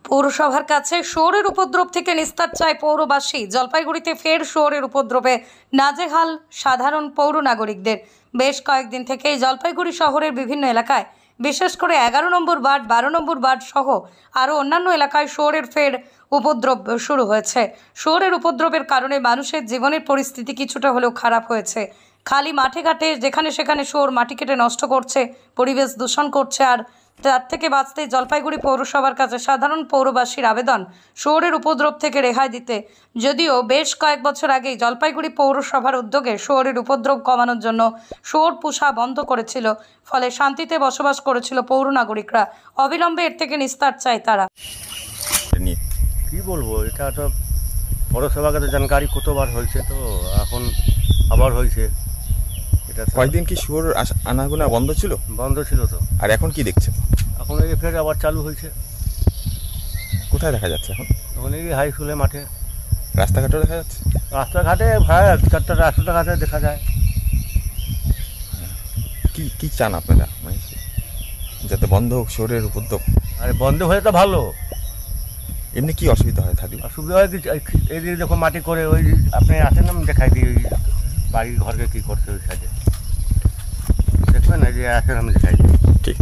পৌরসভার কাছে শুয়োরের উপদ্রব থেকে নিস্তার চায় পৌরবাসী। জলপাইগুড়িতে ফের শুয়োরের উপদ্রবে নাজেহাল সাধারণ পৌর নাগরিকদের। বেশ কয়েকদিন থেকেই জলপাইগুড়ি শহরের বিভিন্ন এলাকায়, বিশেষ করে 11 নম্বর ওয়ার্ড, 12 নম্বর ওয়ার্ড সহ আরও অন্যান্য এলাকায় শুয়োরের ফের উপদ্রব শুরু হয়েছে। শুয়োরের উপদ্রবের কারণে মানুষের জীবনের পরিস্থিতি কিছুটা হলেও খারাপ হয়েছে। খালি মাঠে ঘাটে যেখানে সেখানে শুয়োর মাটি কেটে নষ্ট করছে, পরিবেশ দূষণ করছে। আর তার থেকে বাঁচতে জলপাইগুড়ি পৌরসভার কাছে সাধারণ পৌরবাসীর আবেদন শুয়োরের উপদ্রব থেকে রেহাই দিতে। যদিও বেশ কয়েক বছর আগেই জলপাইগুড়ি পৌরসভার উদ্যোগে শুয়োরের উপদ্রব কমানোর জন্য শুয়োর পোষা বন্ধ করেছিল, ফলে শান্তিতে বসবাস করেছিল পৌর নাগরিকরা। অবিলম্বে এর থেকে নিস্তার চায় তারা। কি বলবো, এটা তো পৌরসভাকে তো জানকারি কতবার হয়েছে, তো এখন আবার হয়েছে। এটা কয়েকদিন কি শুয়োর আনাগোনা বন্ধ ছিল? বন্ধ ছিল তো, আর এখন কি দেখছেন? এখন এই ফের আবার চালু হয়েছে। কোথায় দেখা যাচ্ছে এখন? এখন এই হাই স্কুলের মাঠে, রাস্তাঘাটও দেখা যাচ্ছে? রাস্তাঘাটে ভাই চারটা রাস্তাঘাটে দেখা যায়। কি কি চান আপনারা, মানে যাতে বন্ধ হোক শুয়োরের উপদ্রব? আর বন্ধ হলে তো ভালো। এমনি কি অসুবিধা হয় থাকলে? অসুবিধা হয় কি, এইদিকে যখন মাটি করে ওই আপনি আসেন না, দেখাই দিই ওই বাড়ির ঘরকে কী করছে ওই সাইডে, দেখবেন না যে আসেন, আমি দেখাই দিই। ঠিক।